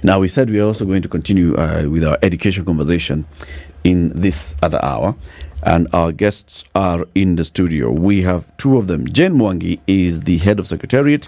Now, we said we are also going to continue with our education conversation in this other hour, and our guests are in the studio. We have two of them. Jane Mwangi is the head of Secretariat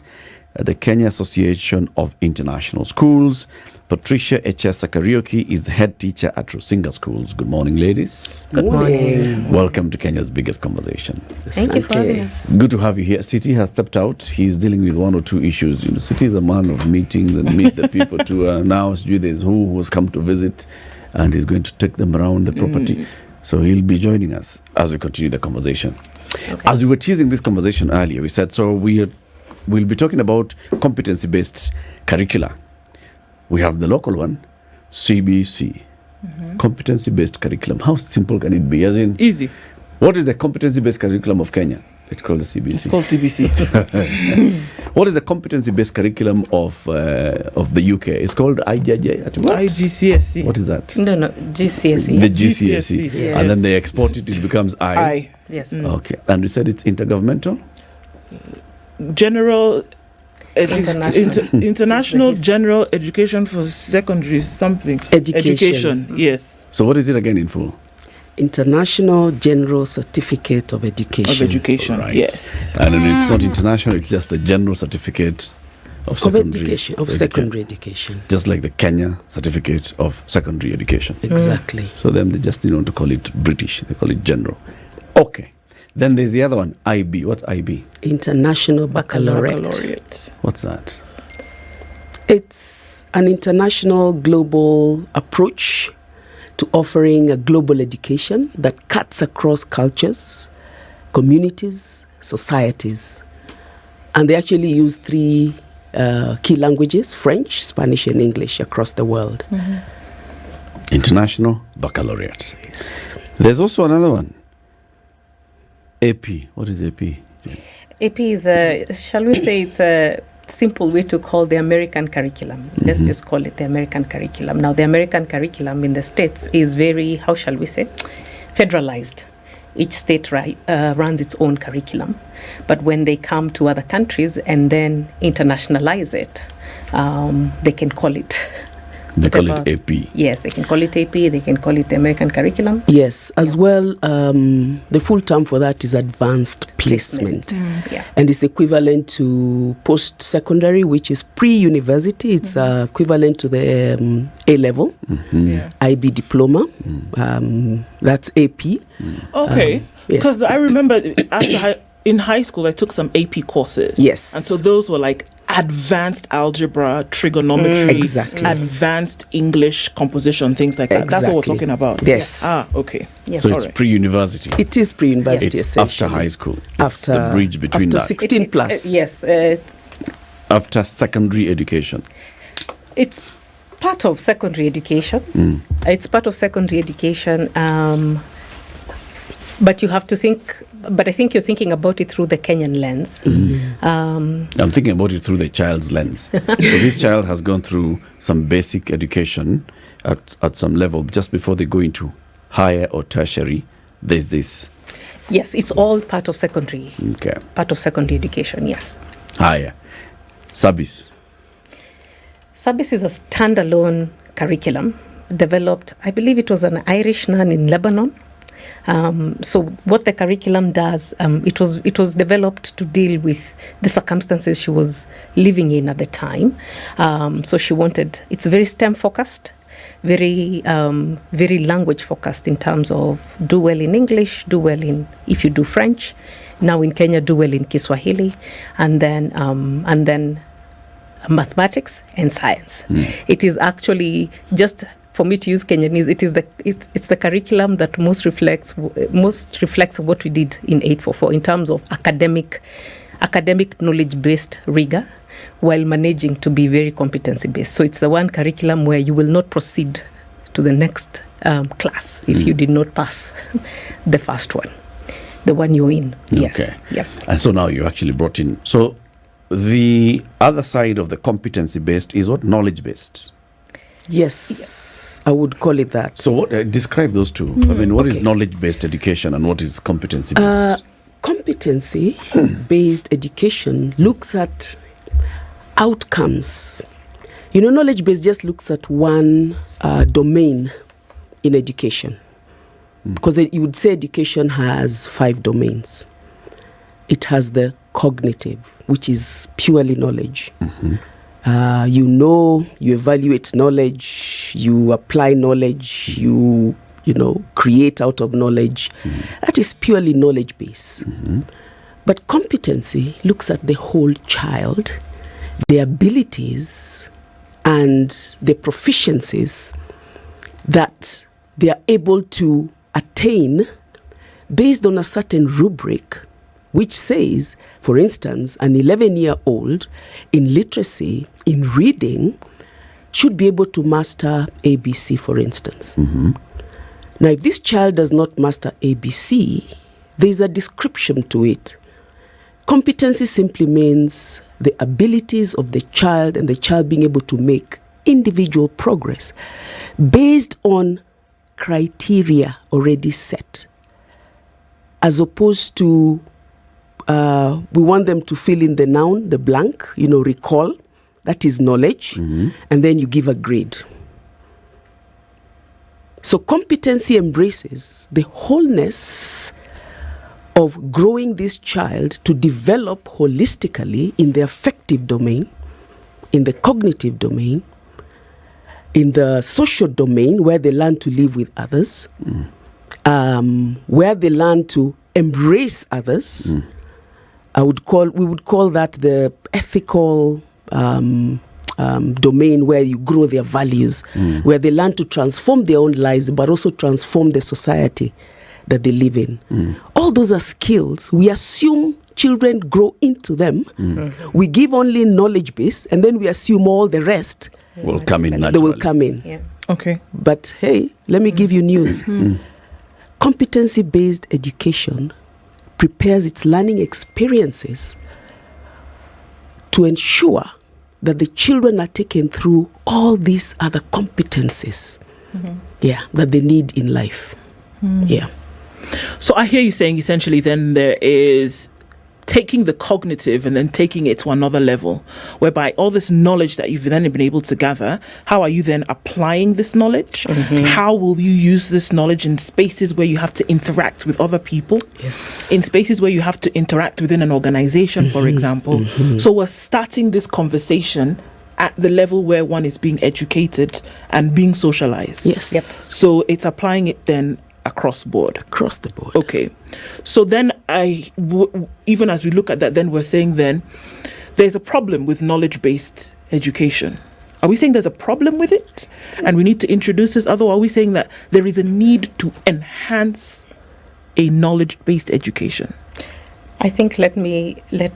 at the KenyaAssociation of International Schools. Patricia Echessa Kariuki is the head teacher at Rusinga Schools. Good morning, ladies. Good morning. Welcome to Kenya's biggest conversation. Thank you for having us. Good to have you here. City has stepped out. He's dealing with one or two issues. You know, City is a man of meetings and meet the people to announce there's who has come to visit, and he's going to take them around the property. So he'll be joining us as we continue the conversation. Okay. As we were teasing this conversation earlier, we said, we'll be talking about competency-based curricula. We have the local one, CBC, competency-based curriculum. How simple can it be? As in, easy. What is the competency-based curriculum of Kenya? It's called the CBC. It's called CBC. What is the competency-based curriculum of the UK? It's called IGCSE. What is that? No, GCSE. The GCSE. Yes. And then they export it becomes I. Yes. Okay. And we said it's intergovernmental? General International General Education for Secondary something. Education. Yes. So what is it again in full? International General Certificate of Education. Right. Yes. And it's not international, it's just the General Certificate of Secondary Education. Just like the Kenya Certificate of Secondary Education. Exactly. So then they just don't want to call it British, they call it General. Okay. Then there's the other one, IB. What's IB? International Baccalaureate. What's that? It's an international global approach to offering a global education that cuts across cultures, communities, societies. And they actually use three key languages, French, Spanish, and English across the world. International Baccalaureate. Yes. There's also another one. AP. What is AP? AP is shall we say it's a simple way to call the American curriculum. Let's just call it the American curriculum. Now, the American curriculum in the States is very, how shall we say, federalized. Each state runs its own curriculum. But when they come to other countries and then internationalize it, they can call it. They call it AP. Yes, they can call it AP. They can call it the American curriculum. Yes, as well, the full term for that is advanced placement. Yeah. And it's equivalent to post-secondary, which is pre-university. It's equivalent to the A-level, IB diploma. That's AP. Okay, because I remember in high school, I took some AP courses. Yes. And so those were like advanced algebra, trigonometry, advanced English composition, things like that. Exactly. That's what we're talking about. Yes. Okay. Yeah. So it's pre-university. It is pre-university, It's essentially. after high school. After the bridge between after that. 16 plus. Yes. After secondary education. It's part of secondary education. It's part of secondary education. But you have to think, but I think you're thinking about it through the Kenyan lens. I'm thinking about it through the child's lens. So this child has gone through some basic education at some level. Just before they go into higher or tertiary, there's this. Yes, it's all part of secondary. Okay. Part of secondary education, yes. Higher. SABIS. SABIS is a standalone curriculum developed, I believe it was an Irish nun in Lebanon. So what the curriculum does, it was developed to deal with the circumstances she was living in at the time. So she wanted, it's very STEM focused, very language focused in terms of do well in English, do well in, if you do French, now in Kenya, do well in Kiswahili, and then mathematics and science. It is actually just, for me to use Kenyanese, it's the curriculum that most reflects what we did in 844 in terms of academic knowledge-based rigor, while managing to be very competency-based. So it's the one curriculum where you will not proceed to the next class if you did not pass the first one, the one you're in. Yes. Okay. Yeah. And so now you actually brought in. So the other side of the competency-based is what? Knowledge-based. Yes, I would call it that. So what, describe those two. I mean, what is knowledge-based education and what is competency-based? Competency-based education looks at outcomes. Knowledge base just looks at one domain in education. Because you would say education has 5 domains. It has the cognitive, which is purely knowledge. You evaluate knowledge, you apply knowledge, you create out of knowledge. That is purely knowledge base. But competency looks at the whole child, their abilities and the proficiencies that they are able to attain based on a certain rubric, which says, for instance, an 11-year-old in literacy, in reading, should be able to master ABC, for instance. Now, if this child does not master ABC, there is a description to it. Competency simply means the abilities of the child and the child being able to make individual progress based on criteria already set, as opposed to we want them to fill in the noun, the blank, recall, that is knowledge, and then you give a grade. So competency embraces the wholeness of growing this child to develop holistically in the affective domain, in the cognitive domain, in the social domain where they learn to live with others, where they learn to embrace others. We would call that the ethical domain where you grow their values, where they learn to transform their own lives, but also transform the society that they live in. All those are skills. We assume children grow into them. We give only knowledge base, and then we assume all the rest will come in naturally. They will come in. Yeah. Okay. But hey, let me give you news. Competency-based education prepares its learning experiences to ensure that the children are taken through all these other competencies that they need in life. So I hear you saying essentially then there is taking the cognitive and then taking it to another level, whereby all this knowledge that you've then been able to gather, how are you then applying this knowledge? How will you use this knowledge in spaces where you have to interact with other people? Yes. In spaces where you have to interact within an organization, for example. So we're starting this conversation at the level where one is being educated and being socialized. Yes. Yep. So it's applying it then across board. Across the board. Okay. So then even as we look at that, then we're saying then there's a problem with knowledge-based education. Are we saying there's a problem with it and we need to introduce this? Otherwise, are we saying that there is a need to enhance a knowledge-based education? I think let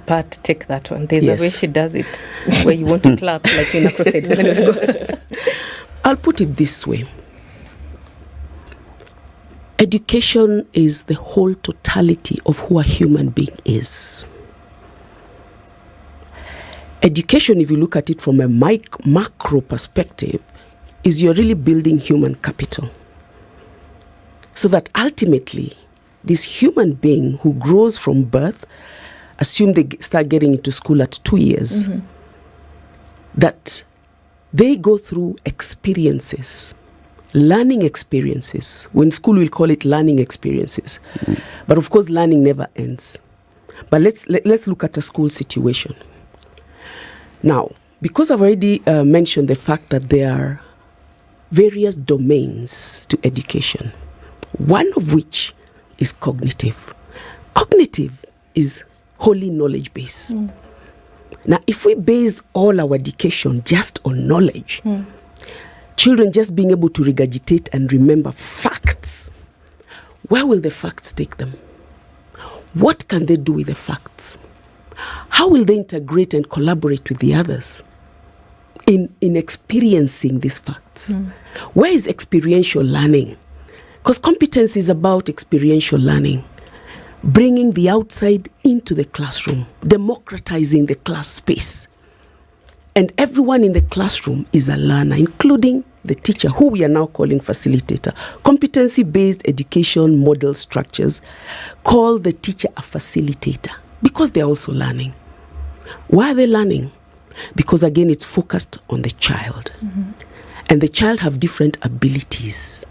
Pat take that one. There's Yes. a way she does it where you want to clap like in a crusade. I'll put it this way. Education is the whole totality of who a human being is. Education, if you look at it from a macro perspective, is you're really building human capital. So that ultimately, this human being who grows from birth, assume they start getting into school at 2 years, that they go through experiences, learning experiences. When school, we'll call it learning experiences. But of course, learning never ends. But let's look at a school situation. Now, because I've already mentioned the fact that there are various domains to education, one of which is cognitive. Cognitive is wholly knowledge base. Now, if we base all our education just on knowledge, children just being able to regurgitate and remember facts, where will the facts take them? What can they do with the facts? How will they integrate and collaborate with the others in experiencing these facts? Where is experiential learning? Because competence is about experiential learning, bringing the outside into the classroom, democratizing the class space. And everyone in the classroom is a learner, including the teacher, who we are now calling facilitator. Competency-based education model structures call the teacher a facilitator because they're also learning. Why are they learning? because again, it's focused on the child. And the child have different abilities,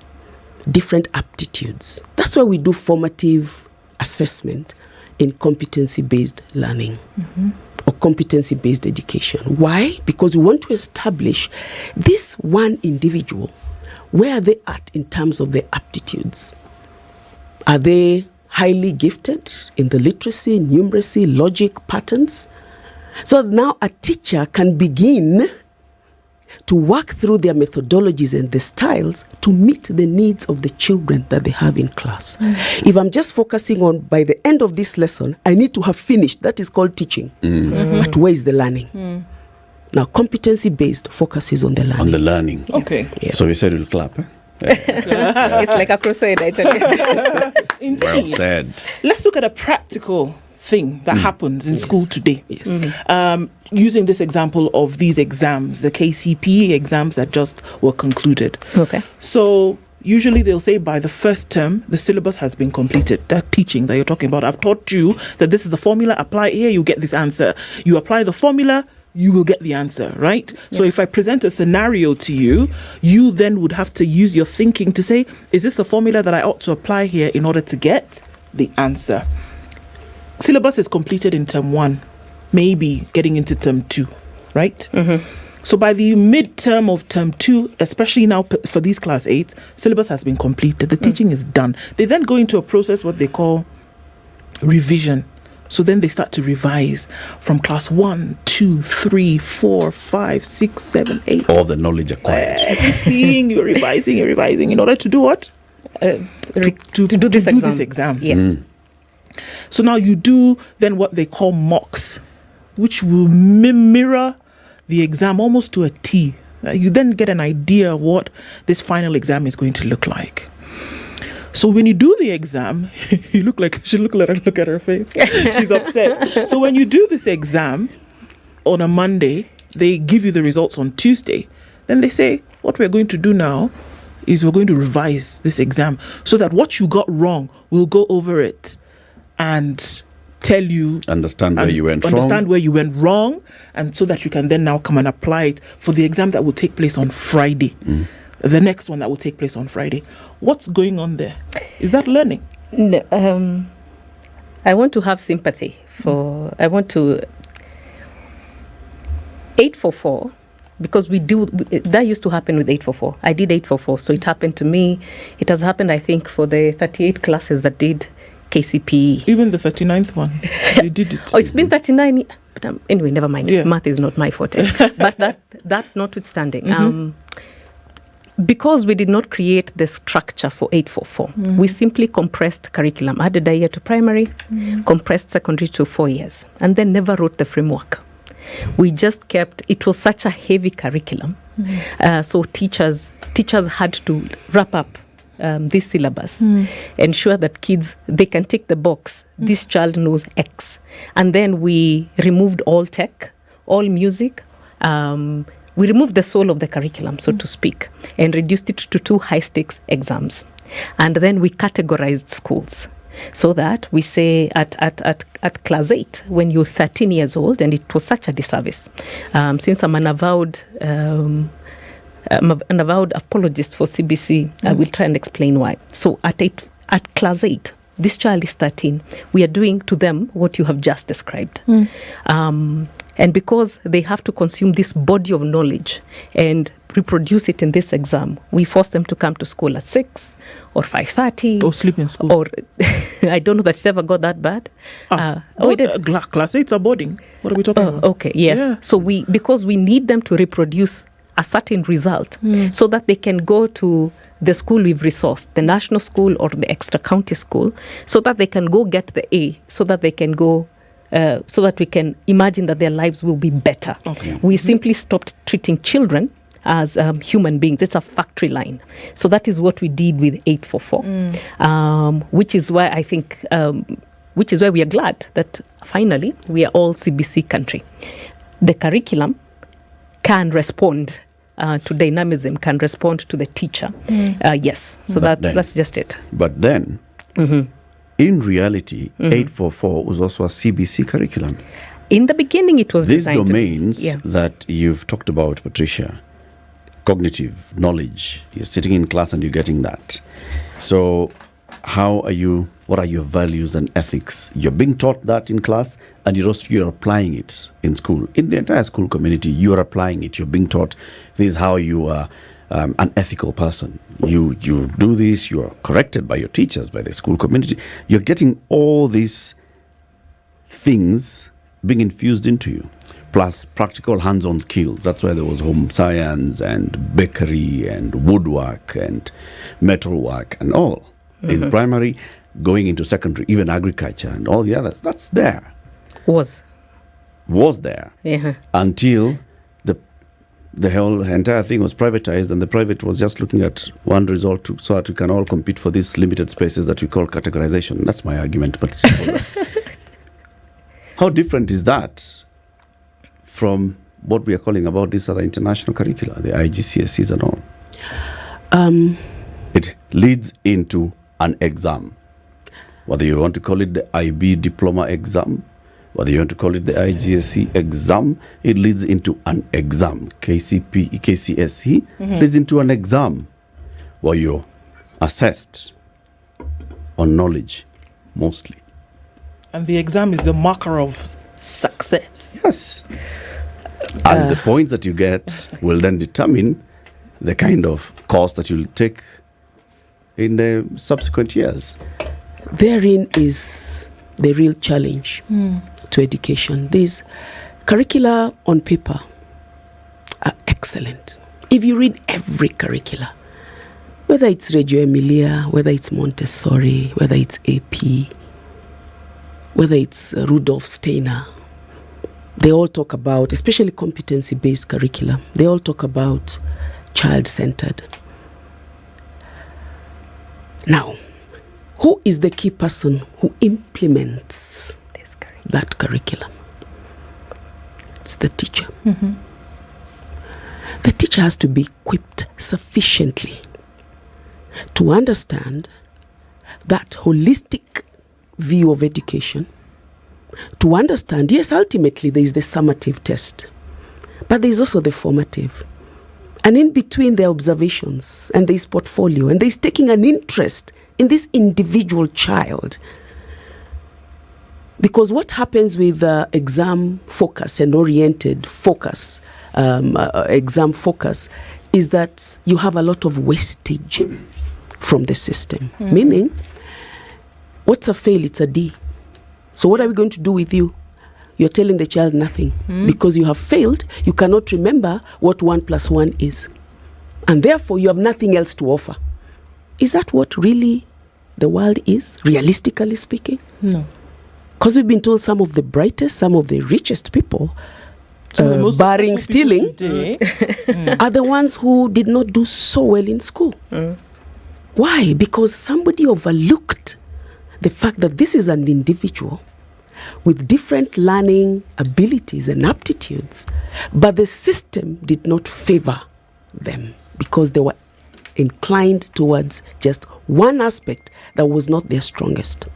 different aptitudes. That's why we do formative assessment in competency-based learning or competency-based education. Why? Because we want to establish this one individual. Where are they at in terms of their aptitudes? Are they highly gifted in the literacy, numeracy, logic patterns? So now a teacher can begin to work through their methodologies and the styles to meet the needs of the children that they have in class. If I'm just focusing on, by the end of this lesson, I need to have finished. That is called teaching. But where is the learning? Now, competency-based focuses on the learning. On the learning. Okay. Yeah. So we said we'll clap. It's like a crusade, I tell you. Indeed. Well said. Let's look at a practical thing that happens in school today. Yes. Using this example of these exams, the KCPE exams that just were concluded. Okay. So usually they'll say by the first term, the syllabus has been completed. That teaching that you're talking about, I've taught you that this is the formula, apply here, you get this answer. You apply the formula, you will get the answer, right? Yes. So if I present a scenario to you, you then would have to use your thinking to say, is this the formula that I ought to apply here in order to get the answer? Syllabus is completed in term 1, maybe getting into term 2, right? So by the mid-term of term 2, especially now for these class 8, syllabus has been completed. The teaching is done. They then go into a process, what they call revision. So then they start to revise from class 1, 2, 3, 4, 5, 6, 7, 8. All the knowledge acquired. Everything you're revising in order to do what? To do this exam. Yes. So now you do then what they call mocks, which will mirror the exam almost to a T. You then get an idea of what this final exam is going to look like. So when you do the exam, you look at her face. She's upset. So when you do this exam on a Monday, they give you the results on Tuesday. Then they say, what we're going to do now is we're going to revise this exam so that what you got wrong, we'll go over it and tell you, understand where you went wrong, and so that you can then now come and apply it for the exam that will take place on Friday. The next one that will take place on Friday. What's going on there? Is that learning? No, I want to have sympathy for, I want to, 844, because that used to happen with 844. I did 844, so it happened to me. It has happened, I think, for the 38 classes that did KCPE. Even the 39th one, they did it. Oh, it's been 39. But anyway, never mind. Yeah. Math is not my forte. But that notwithstanding, because we did not create the structure for 844, we simply compressed curriculum, added a year to primary, compressed secondary to 4 years, and then never wrote the framework. We just kept, it was such a heavy curriculum. So teachers had to wrap up this syllabus, ensure that kids, they can tick the box, this child knows X. And then we removed all tech, all music, we removed the soul of the curriculum, so to speak, and reduced it to 2 high-stakes exams. And then we categorized schools so that we say at class 8, when you're 13 years old, and it was such a disservice, since I'm an avowed apologist for CBC, I will try and explain why. So at class 8, this child is 13. We are doing to them what you have just described. And because they have to consume this body of knowledge and reproduce it in this exam, we force them to come to school at 6 or 5:30. Or sleep in school. Or I don't know that it ever got that bad. We did. Class 8's are boarding. What are we talking about? Okay, yes. Yeah. So because we need them to reproduce a certain result so that they can go to the school we've resourced, the national school or the extra county school, so that they can go get the A, so that they can go, so that we can imagine that their lives will be better. Okay. We simply stopped treating children as human beings. It's a factory line. So that is what we did with 844, which is why I think, which is why we are glad that finally we are all CBC country. The curriculum can respond to dynamism, can respond to the teacher. Yes, so that's just it. But then, in reality, 844 was also a CBC curriculum. In the beginning, it was These designed domains to be, that you've talked about, Patricia, cognitive knowledge, you're sitting in class and you're getting that. So what are your values and ethics? You're being taught that in class, and you're applying it in school. In the entire school community, you're applying it. You're being taught this is how you are an ethical person. You do this, you are corrected by your teachers, by the school community. You're getting all these things being infused into you, plus practical hands-on skills. That's why there was home science and bakery and woodwork and metalwork and all. In primary, going into secondary, even agriculture and all the others. That's there. Was there. Yeah. Until the whole entire thing was privatized, and the private was just looking at one result so that we can all compete for these limited spaces that we call categorization. That's my argument. But how different is that from what we are calling about these other international curricula, the IGCSEs and all? It leads into an exam. Whether you want to call it the IB diploma exam, whether you want to call it the IGCSE exam, it leads into an exam. KCSE leads into an exam where you're assessed on knowledge, mostly. And the exam is the marker of success. Yes. And the points that you get will then determine the kind of course that you'll take in the subsequent years. Therein is the real challenge to education. These curricula on paper are excellent. If you read every curricula, whether it's Reggio Emilia, whether it's Montessori, whether it's AP, whether it's Rudolf Steiner, they all talk about, especially competency-based curricula, they all talk about child-centered. Now, who is the key person who implements that curriculum? It's the teacher. The teacher has to be equipped sufficiently to understand that holistic view of education, to understand, yes, ultimately there is the summative test, but there is also the formative. And in between the observations and this portfolio, and there's taking an interest in this individual child. Because what happens with exam focus and oriented focus, exam focus, is that you have a lot of wastage from the system. Meaning, what's a fail? It's a D. So what are we going to do with you? You're telling the child nothing. Because you have failed, you cannot remember what 1 + 1 is. And therefore, you have nothing else to offer. Is that what really the world is, realistically speaking? No. Because we've been told some of the brightest, some of the richest people, barring stealing, are the ones who did not do so well in school. Why? Because somebody overlooked the fact that this is an individual with different learning abilities and aptitudes, but the system did not favor them because they were inclined towards just one aspect that was not their strongest.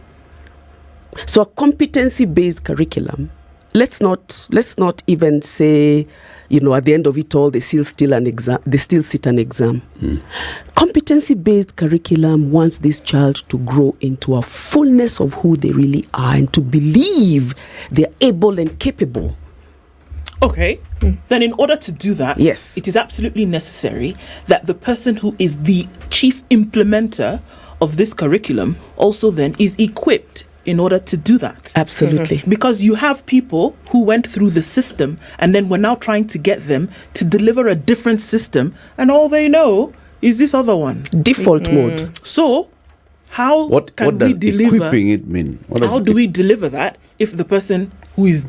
So a competency-based curriculum, let's not even say, at the end of it all, they still sit an exam. Competency-based curriculum wants this child to grow into a fullness of who they really are and to believe they're able and capable. Okay, then in order to do that, yes, it is absolutely necessary that the person who is the chief implementer of this curriculum also then is equipped in order to do that. Absolutely. Because you have people who went through the system and then we're now trying to get them to deliver a different system, and all they know is this other one. Default mode. So, how what can does we deliver? Equipping it mean? How do we deliver that if the person who is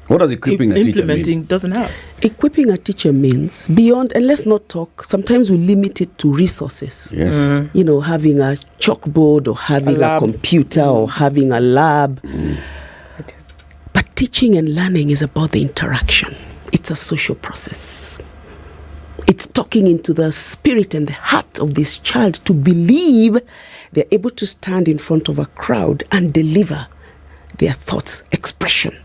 what does equipping a teacher implementing mean? Doesn't have? Equipping a teacher means beyond, and let's not talk, sometimes we limit it to resources. Yes. Having a chalkboard or having a computer or having a lab. But teaching and learning is about the interaction. It's a social process. It's talking into the spirit and the heart of this child to believe they're able to stand in front of a crowd and deliver their thoughts, expression.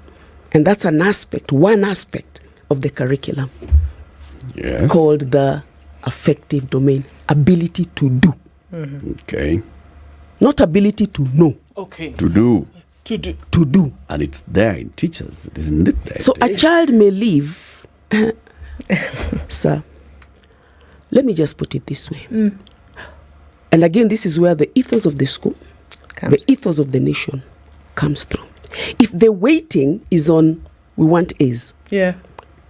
And that's one aspect of the curriculum, Yes. called the affective domain, ability to do, Okay. not ability to know, Okay. To do. To do. to do. And it's there in teachers, isn't it? There? So a child may leave, sir, let me just put it this way. And again, this is where the ethos of the school, the ethos of the nation comes through. If the weighting is on, we want A's, Yeah.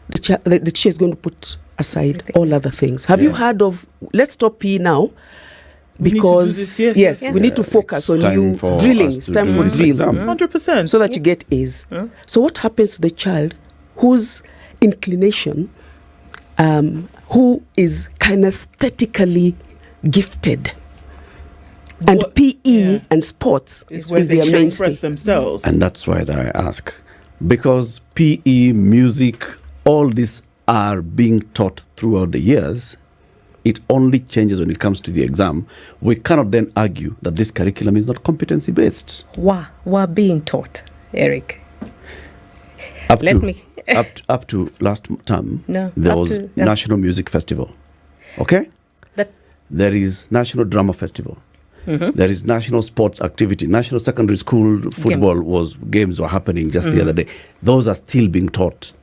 the teacher is going to put aside Everything all other things. Have you heard of, let's stop P now, We need to do because this, yes. we need to focus on time you for drilling. us It's to time do for this drill. exam. 100%. So that you get A's. So what happens to the child whose inclination, who is kinesthetically gifted, and What- PE yeah. and sports is where is they their can mainstay. express themselves. And that's why that I ask. Because PE, music, all these are being taught throughout the years. It only changes when it comes to the exam. We cannot then argue that this curriculum is not competency-based. We're being taught, Eric. Up Let to, me- up to last term, No, there up was to- yeah. National Music Festival. Okay? That There is National Drama Festival. Mm-hmm. There is national sports activity. National secondary school football games were happening just Mm-hmm. the other day. Those are still being taught.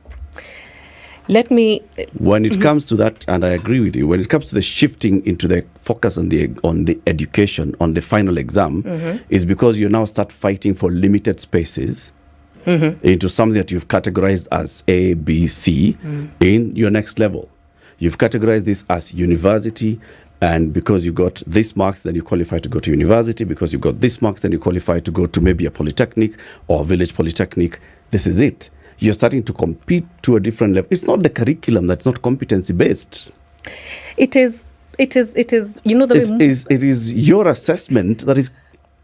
let me When Mm-hmm. it comes to that, and I agree with you, when it comes to the shifting into the focus on the education, on the final exam, Mm-hmm. is because you now start fighting for limited spaces Mm-hmm. into something that you've categorized as A, B, C in your next level. You've categorized this as university, and because you got this marks, then you qualify to go to university. Because you got this marks, then you qualify to go to maybe a polytechnic or a village polytechnic. This is it. You're starting to compete to a different level. It's not the curriculum that's not competency based. it is you know It is your assessment that is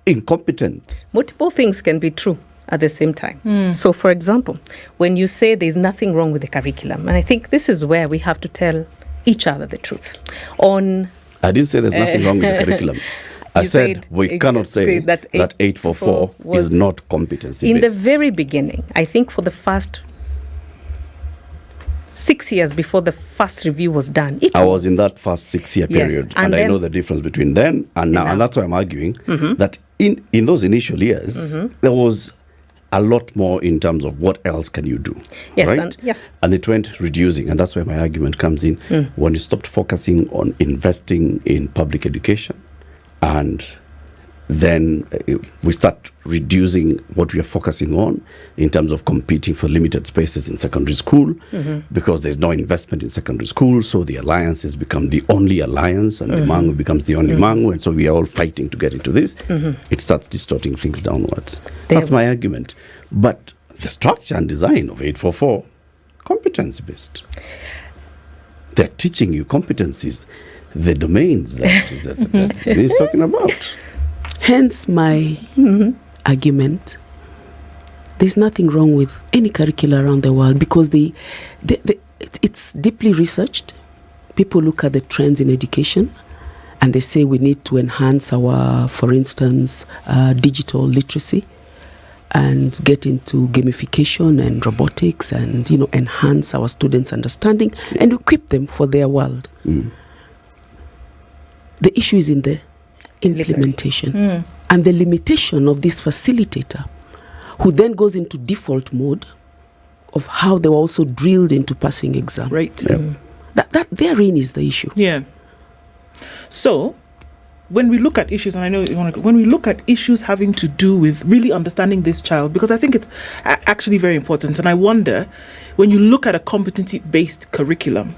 incompetent. multiple things can be true at the same time. So, for example, when you say there's nothing wrong with the curriculum, and I think this is where we have to tell each other the truth. I didn't say there's nothing wrong with the curriculum. I You said said we cannot say that that 844 was is not competency in the based. very beginning, I think for the first 6 years before the first review was done, I was in that first 6-year Yes, period, and and I then- know the difference between then and now. And that's why I'm arguing that in those initial years, there was a lot more in terms of what else can you do. Yes, right? and- yes. And it went reducing, and that's where my argument comes in. When you stopped focusing on investing in public education, and then we start reducing what we are focusing on in terms of competing for limited spaces in secondary school, because there's no investment in secondary school, so the alliances become the only alliance, and the Mangu becomes the only Mangu, and so we are all fighting to get into this. It starts distorting things downwards. That's my argument. But the structure and design of 844, competency-based. They're teaching you competencies, the domains that he's talking about. Hence my argument. There's nothing wrong with any curricula around the world, because it's deeply researched. People look at the trends in education and they say we need to enhance our, for instance, digital literacy, and get into gamification and robotics, and enhance our students' understanding and equip them for their world. The issue is in the implementation and the limitation of this facilitator, who then goes into default mode of how they were also drilled into passing exam. Right. That therein is the issue. Yeah. So, when we look at issues, and I know you want to, when we look at issues having to do with really understanding this child, because I think it's actually very important, and I wonder, when you look at a competency-based curriculum,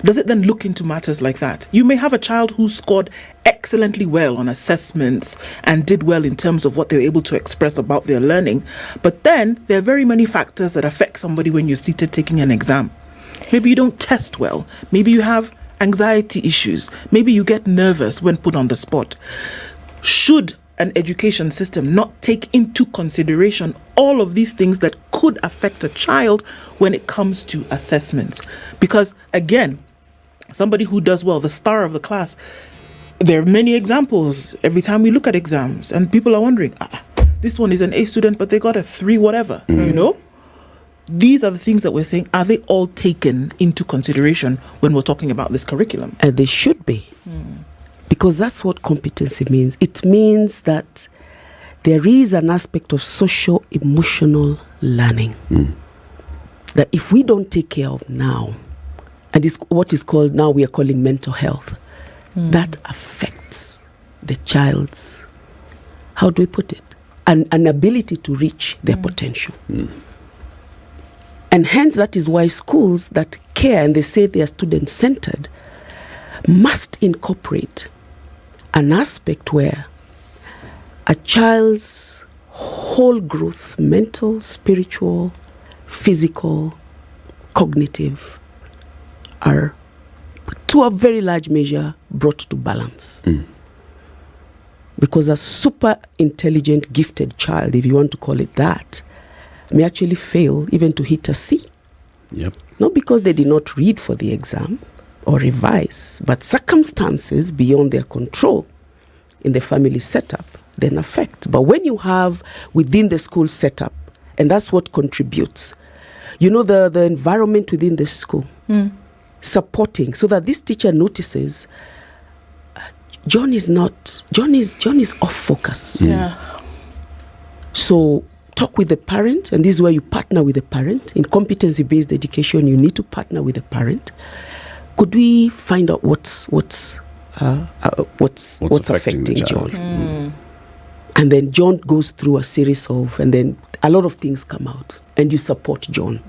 does it then look into matters like that? You may have a child who scored excellently well on assessments and did well in terms of what they were able to express about their learning, but then there are very many factors that affect somebody when you're seated taking an exam. Maybe you don't test well. Maybe you have anxiety issues. Maybe you get nervous when put on the spot. Should an education system not take into consideration all of these things that could affect a child when it comes to assessments? Because again, somebody who does well, the star of the class, there are many examples every time we look at exams, and people are wondering, this one is an A student, but they got a 3 whatever, these are the things that we're saying. Are they all taken into consideration when we're talking about this curriculum? And they should be. Because that's what competency means. It means that there is an aspect of socio-emotional learning that if we don't take care of now, and it's what is called now we are calling mental health, that affects the child's, how do we put it, an ability to reach their potential. And hence that is why schools that care and they say they are student-centered must incorporate an aspect where a child's whole growth, mental, spiritual, physical, cognitive, are to a very large measure brought to balance. Because a super intelligent, gifted child, if you want to call it that, may actually fail even to hit a C. Yep. Not because they did not read for the exam or revise, but circumstances beyond their control in the family setup then affect. But when you have within the school setup, and that's what contributes, the environment within the school, supporting, so that this teacher notices John is off focus. Yeah. So talk with the parent, and this is where you partner with the parent. In competency-based education, you need to partner with the parent. Could we find out what's affecting John? And then John goes through a series of, and then a lot of things come out, and you support John,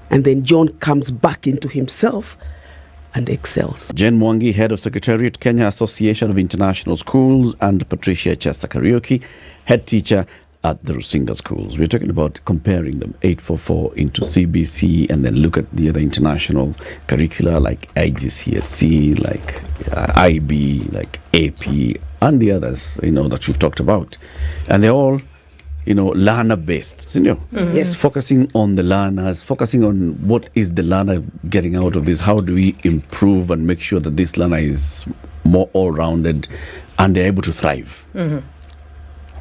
and then John comes back into himself and excels. Jen Mwangi, Head of Secretariat, KenyaAssociation of International Schools, and Patricia Echessa Kariuki, Head Teacher at the Rusinga schools. We're talking about comparing them 844 into CBC, and then look at the other international curricula like IGCSE, like IB, like AP, and the others, that we've talked about. And they're all, learner-based, Yes. Focusing on the learners, focusing on what is the learner getting out of this. How do we improve and make sure that this learner is more all-rounded and they're able to thrive?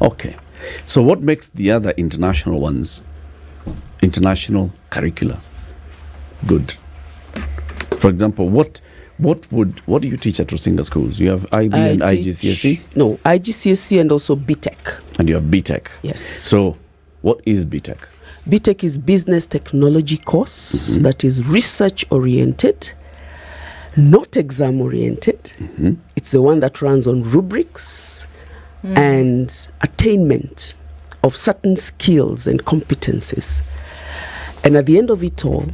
Okay. So what makes the other international ones, international curricula, good? For example, what do you teach at Rusinga schools? You have IB and IGCSE? No, IGCSE and also BTech. And you have BTech? Yes. So what is BTech? BTech is business technology course that is research oriented, not exam oriented. It's the one that runs on rubrics and attainment of certain skills and competencies. And at the end of it all,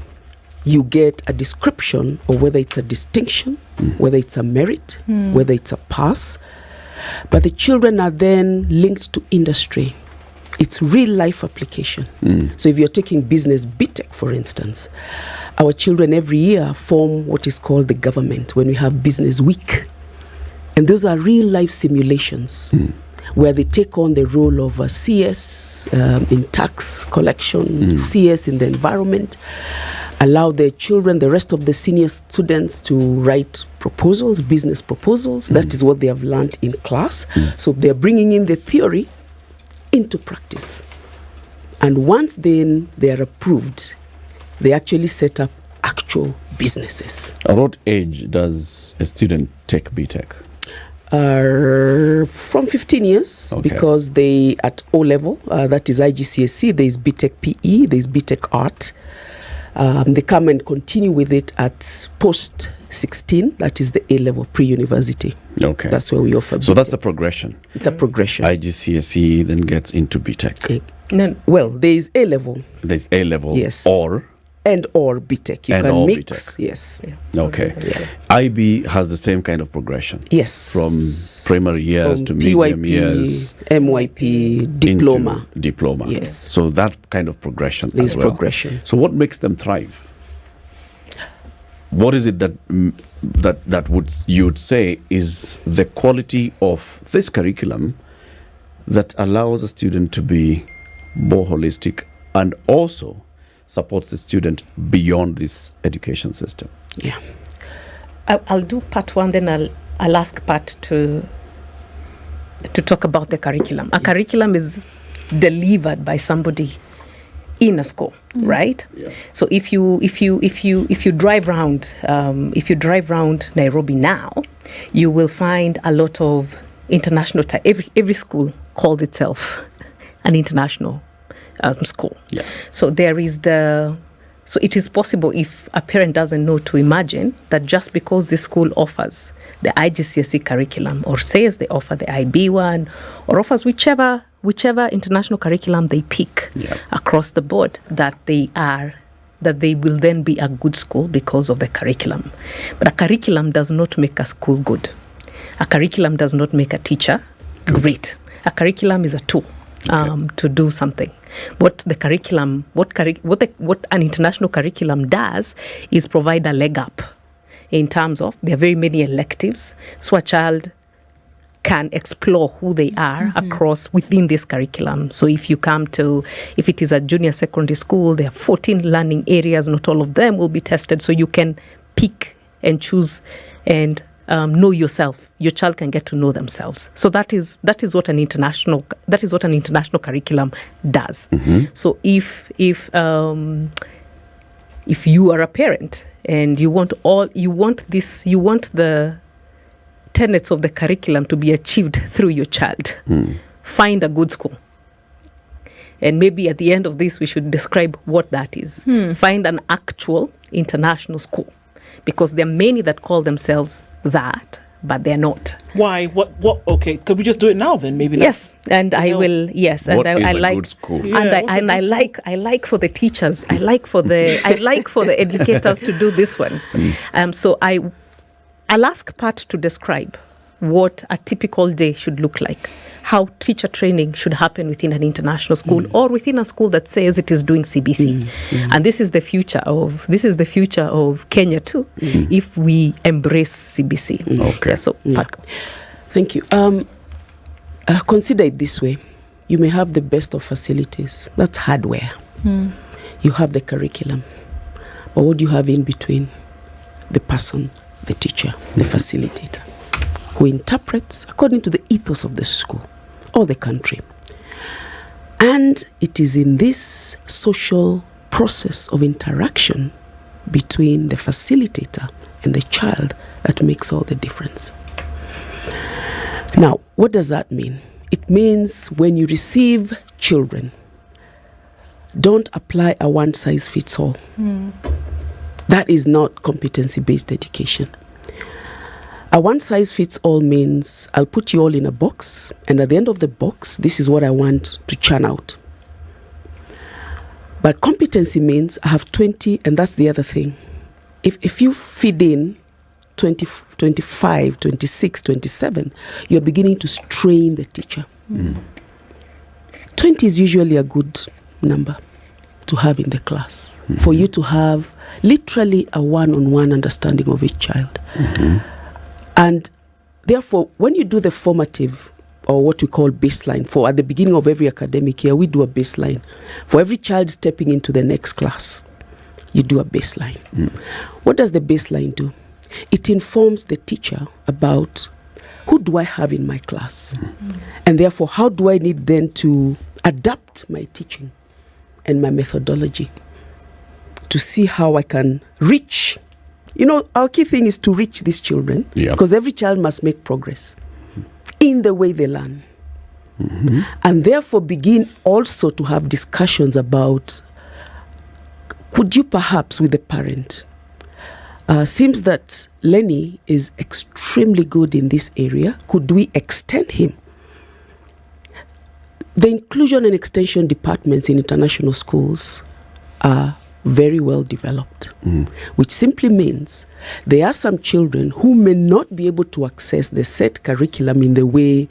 you get a description of whether it's a distinction, whether it's a merit, whether it's a pass. But the children are then linked to industry. It's real life application. So if you're taking business BTech, for instance, our children every year form what is called the Gov't when we have business week. And those are real life simulations where they take on the role of a CS in tax collection, CS in the environment, allow their children, the rest of the senior students, to write proposals, business proposals. That is what they have learned in class. So they're bringing in the theory into practice. And once then they are approved, they actually set up actual businesses. At what age does a student take BTech? From 15 years, because they at O level, that is IGCSE, there is BTech PE, there is BTech Art. They come and continue with it at post 16, that is the A level, pre-university. Okay. That's where we offer BTech. So that's a progression. It's a progression. IGCSE then gets into BTech. No. Well, there is A level. There's A level, Yes. or BTech. You can mix. BTech. Yes. Yeah. Okay. Yeah. IB has the same kind of progression. Yes. From primary years to medium years. MYP, diploma. Into diploma. Yes. So that kind of progression There is as well. progression. So what makes them thrive? What is it that you would say is the quality of this curriculum that allows a student to be more holistic and also supports the student beyond this education system? Yeah. I'll do part one, then I'll ask Pat to talk about the curriculum. A curriculum is delivered by somebody in a school, right? Yeah. So if you drive around Nairobi now, you will find a lot of international every school calls itself an international school. Yeah. So so it is possible, if a parent doesn't know, to imagine that just because the school offers the IGCSE curriculum, or says they offer the IB one, or offers whichever international curriculum they pick across the board, that they will then be a good school because of the curriculum. But a curriculum does not make a school good. A curriculum does not make a teacher great. A curriculum is a tool to do something. What an international curriculum does is provide a leg up in terms of there are very many electives, so a child can explore who they are across within this curriculum. So if it is a junior secondary school, there are 14 learning areas, not all of them will be tested, so you can pick and choose and know yourself. Your child can get to know themselves. So that is what an international curriculum does. So if you are a parent and you want the tenets of the curriculum to be achieved through your child, find a good school. And maybe at the end of this, we should describe what that is. Find an actual international school, because there are many that call themselves that, but they're not. Why? What? Okay, could we just do it now then? Maybe. Yes, and I will. Yes, and what I is a like good school? And I like for the teachers. I like for the educators to do this one. So I'll ask Pat to describe what a typical day should look like, how teacher training should happen within an international school or within a school that says it is doing CBC. And this is the future of Kenya too, if we embrace CBC. Okay. Yeah, so Pat. Thank you. Consider it this way. You may have the best of facilities. That's hardware. You have the curriculum. But what do you have in between? The person, the teacher, the facilitator, who interprets according to the ethos of the school or the country. And it is in this social process of interaction between the facilitator and the child that makes all the difference. Now, what does that mean? It means when you receive children, don't apply a one-size-fits-all. That is not competency-based education. A one-size-fits-all means I'll put you all in a box, and at the end of the box, this is what I want to churn out. But competency means I have 20, and that's the other thing. If you feed in 20, 25, 26, 27, you're beginning to strain the teacher. 20 is usually a good number to have in the class, for you to have literally a one-on-one understanding of each child. And therefore, when you do the formative, or what we call baseline, for at the beginning of every academic year, we do a baseline. For every child stepping into the next class, you do a baseline. What does the baseline do? It informs the teacher about who do I have in my class? And therefore, how do I need then to adapt my teaching and my methodology to see how I can reach. Our key thing is to reach these children, because every child must make progress in the way they learn. And therefore begin also to have discussions about, could you perhaps with the parent, seems that Lenny is extremely good in this area, could we extend him? The inclusion and extension departments in international schools are very well developed, which simply means there are some children who may not be able to access the set curriculum in the way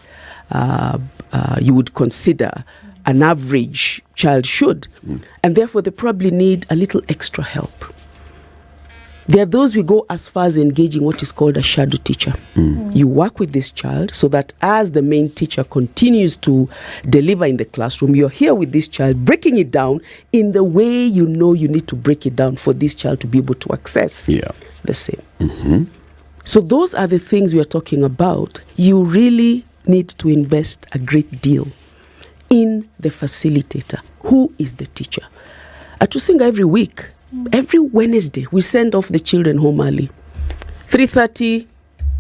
you would consider an average child should, and therefore they probably need a little extra help. There are those we go as far as engaging what is called a shadow teacher. You work with this child so that as the main teacher continues to deliver in the classroom, you're here with this child, breaking it down in the way you need to break it down for this child to be able to access the same. So those are the things we are talking about. You really need to invest a great deal in the facilitator. Who is the teacher? At Rusinga every week, every Wednesday, we send off the children home early. 3:30,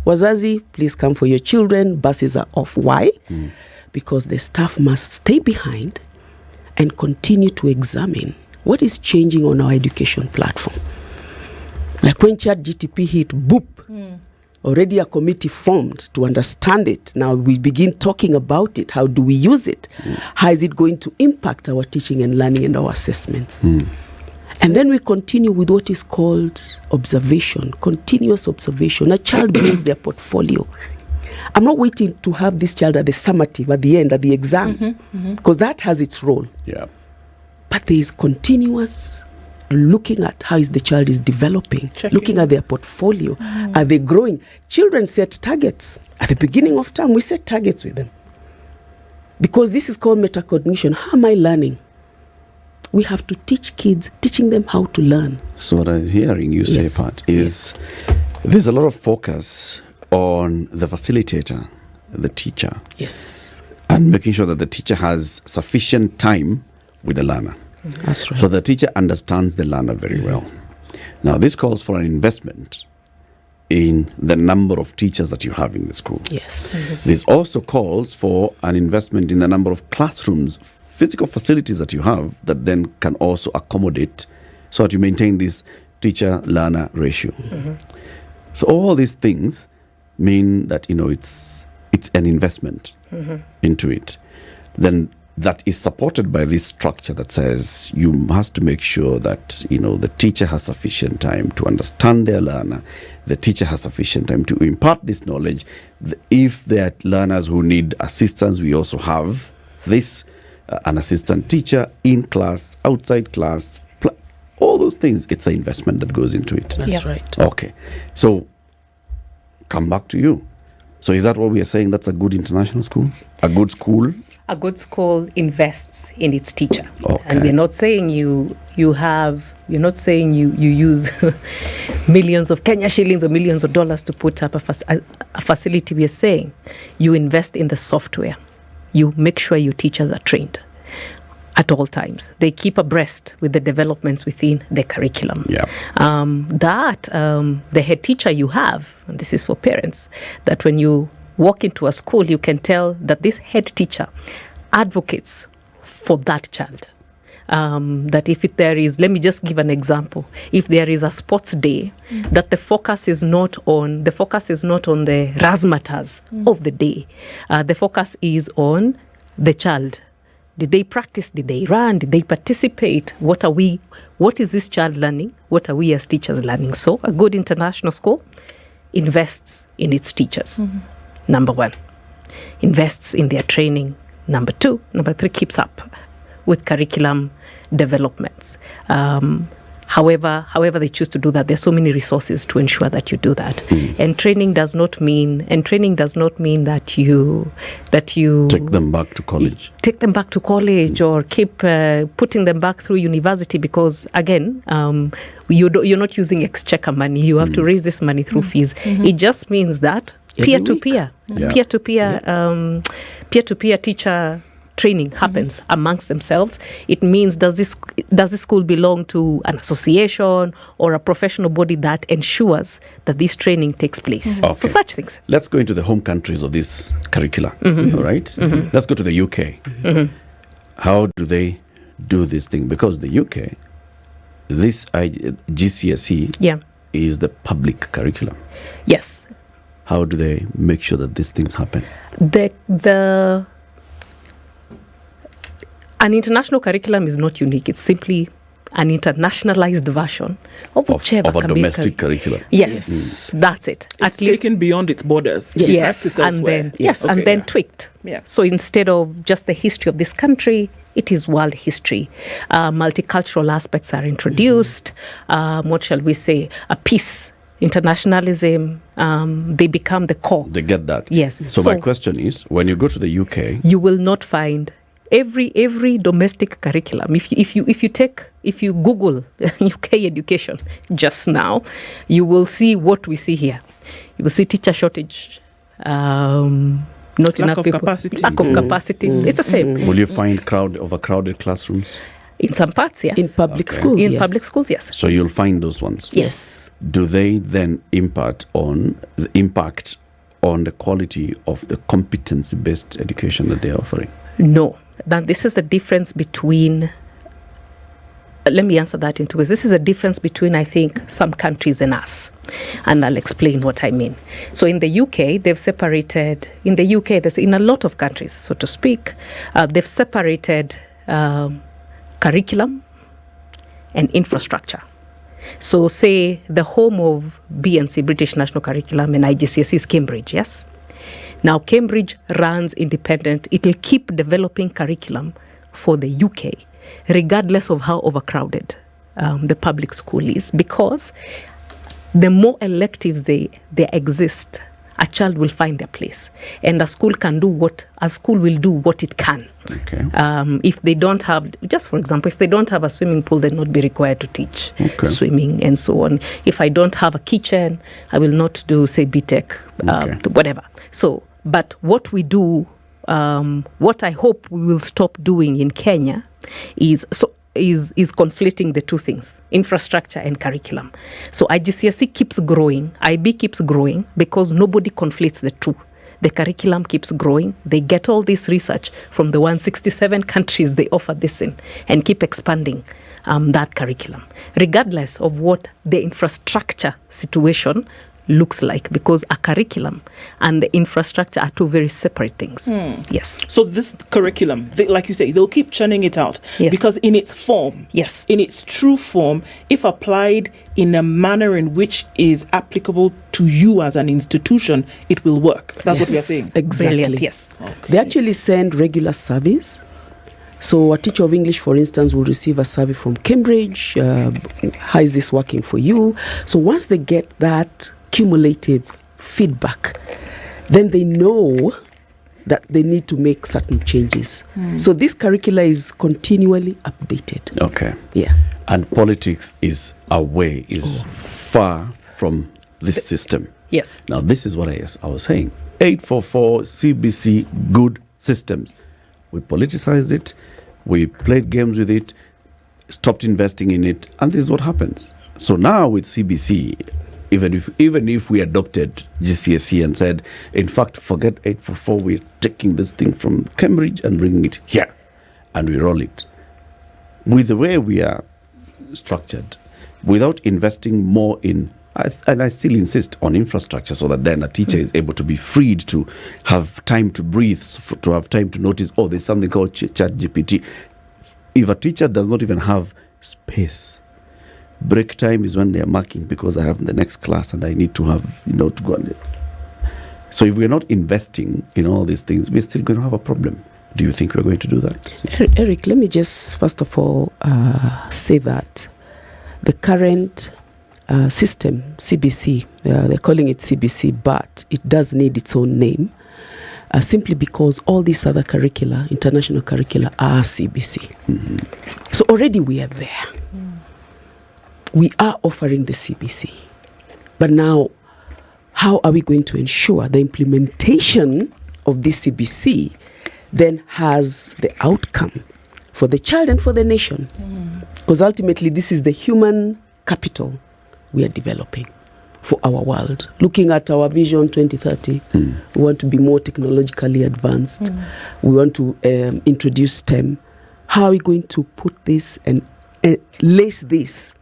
wazazi, please come for your children. Buses are off. Why? Because the staff must stay behind and continue to examine what is changing on our education platform. Like when ChatGTP hit, boop, already a committee formed to understand it. Now we begin talking about it. How do we use it? How is it going to impact our teaching and learning and our assessments? And then we continue with what is called observation, continuous observation. A child builds their portfolio. I'm not waiting to have this child at the summative, at the end, at the exam, because that has its role. Yeah. But there is continuous looking at how is the child is developing, looking at their portfolio. Are they growing? Children set targets. At the beginning of term, we set targets with them. Because this is called metacognition. How am I learning? We have to teach kids, teaching them how to learn. So what I'm hearing you say, Pat, is there's a lot of focus on the facilitator, the teacher. Yes. And making sure that the teacher has sufficient time with the learner. That's right. So the teacher understands the learner very well. Now, this calls for an investment in the number of teachers that you have in the school. Yes. This also calls for an investment in the number of classrooms, physical facilities that you have that then can also accommodate so that you maintain this teacher-learner ratio. So all these things mean that, it's an investment into it. Then that is supported by this structure that says you must to make sure that, the teacher has sufficient time to understand their learner. The teacher has sufficient time to impart this knowledge. If there are learners who need assistance, we also have this, an assistant teacher in class, outside class, all those things. It's the investment that goes into it. That's right. Okay. So, come back to you. So is that what we are saying? That's a good international school? A good school? A good school invests in its teacher. Okay. And we're not saying you use millions of Kenya shillings or millions of dollars to put up a facility. We are saying you invest in the software. You make sure your teachers are trained at all times. They keep abreast with the developments within the curriculum. Yeah. The head teacher you have, and this is for parents, that when you walk into a school, you can tell that this head teacher advocates for that child. That if there is, let me just give an example. If there is a sports day, that the focus is not on the razzmatazz of the day. The focus is on the child. Did they practice? Did they run? Did they participate? What is this child learning? What are we as teachers learning? So a good international school invests in its teachers. Number one, invests in their training. Number two, number three, keeps up with curriculum developments. However they choose to do that, there's so many resources to ensure that you do that. And training does not mean that you take them back to college. Take them back to college or keep putting them back through university, because again, you're not using exchequer money. You have to raise this money through fees. It just means that peer-to-peer teacher training happens amongst themselves. It means does this school belong to an association or a professional body that ensures that this training takes place? Okay. So such things. Let's go into the home countries of this curricula. All right. Let's go to the UK. How do they do this thing? Because the UK, this GCSE is the public curriculum. Yes. How do they make sure that these things happen? An international curriculum is not unique. It's simply an internationalized version of whichever of a domestic curriculum. Yes, that's it. It's taken beyond its borders. Yes, and then tweaked. Yeah. So instead of just the history of this country, it is world history. Multicultural aspects are introduced. What shall we say? A peace. Internationalism, they become the core. They get that. Yes. So my question is, when you go to the UK, you will not find every domestic curriculum. If you Google UK education just now, you will see what we see here. You will see teacher shortage. not Lack enough of people. capacity. Lack of capacity. It's the same. Will you find overcrowded classroons? In some parts, yes. In public Okay. schools, In yes. public schools, yes. So you'll find those ones. Yes. Do they then impact on the quality of the competency-based education that they're offering? No. Now, this is the difference between... Let me answer that in two ways. This is a difference between, I think, some countries and us. And I'll explain what I mean. So in the UK, they've separated... In the UK, there's in a lot of countries, so to speak, they've separated curriculum and infrastructure. So say the home of BNC, British National Curriculum, and IGCSE is Cambridge, yes? Now Cambridge runs independent. It will keep developing curriculum for the UK, regardless of how overcrowded the public school is, because the more electives they exist, a child will find their place, and a school will do what it can. Okay. If they don't have, just for example, if they don't have a swimming pool, they'll not be required to teach swimming and so on. If I don't have a kitchen, I will not do, say, BTech, whatever. So, but what we do, what I hope we will stop doing in Kenya is conflating the two things, infrastructure and curriculum. So IGCSE keeps growing, IB keeps growing, because nobody conflates the two. The curriculum keeps growing. They get all this research from the 167 countries they offer this in, and keep expanding that curriculum, regardless of what the infrastructure situation looks like, because a curriculum and the infrastructure are two very separate things. Yes. So this curriculum, like you say, they'll keep churning it out, Yes. because in its form, Yes. in its true form, if applied in a manner in which is applicable to you as an institution, it will work. That's what you're saying. Exactly. Brilliant, yes. They actually send regular surveys. So a teacher of English, for instance, will receive a survey from Cambridge. How is this working for you? So once they get that cumulative feedback, then they know that they need to make certain changes. So this curricula is continually updated. Okay. Yeah. And politics is far from this system. Yes. Now, this is what I was saying. 844 CBC, good systems. We politicized it, we played games with it, stopped investing in it, and this is what happens. So now with CBC, even if we adopted GCSE and said, in fact, forget 844, we're taking this thing from Cambridge and bringing it here, and we roll it. With the way we are structured, without investing more in, and I still insist on infrastructure, so that then a teacher is able to be freed to have time to breathe, to have time to notice, there's something called ChatGPT. If a teacher does not even have space, break time is when they are marking, because I have the next class and I need to have, to go on it. So if we're not investing in all these things, we're still going to have a problem. Do you think we're going to do that? Eric, let me just first of all say that the current system, CBC, they're calling it CBC, but it does need its own name, simply because all these other curricula, international curricula, are CBC. So already we are there. We are offering the CBC. But now, how are we going to ensure the implementation of this CBC then has the outcome for the child and for the nation? Because ultimately, this is the human capital we are developing for our world. Looking at our vision 2030, we want to be more technologically advanced. We want to introduce STEM. How are we going to put this and lace this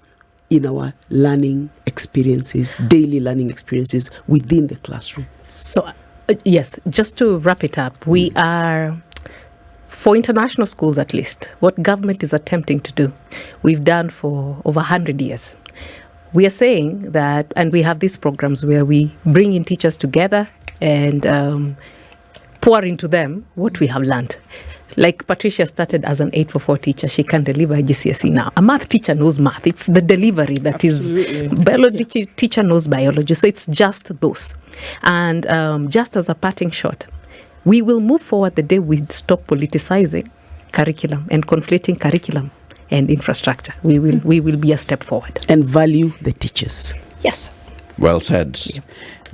in our learning experiences, daily learning experiences within the classroom? So, yes, just to wrap it up, we are, for international schools at least, what government is attempting to do, we've done for over 100 years. We are saying that, and we have these programs where we bring in teachers together and pour into them what we have learned. Like Patricia started as an 844 teacher, she can deliver GCSE now. A math teacher knows math. It's the delivery that is. Biology teacher knows biology. So it's just those. And just as a parting shot, we will move forward the day we stop politicizing curriculum and conflating curriculum and infrastructure. We will be a step forward. And value the teachers. Yes. Well said. Yeah.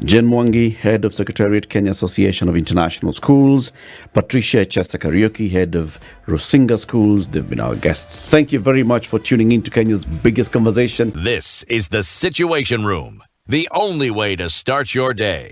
Mwangi, Head of Secretariat, Kenya Association of International Schools, Patricia Echessa Kariuki, Head of Rusinga Schools. They've been our guests. Thank you very much for tuning in to Kenya's biggest conversation. This is The Situation Room, the only way to start your day.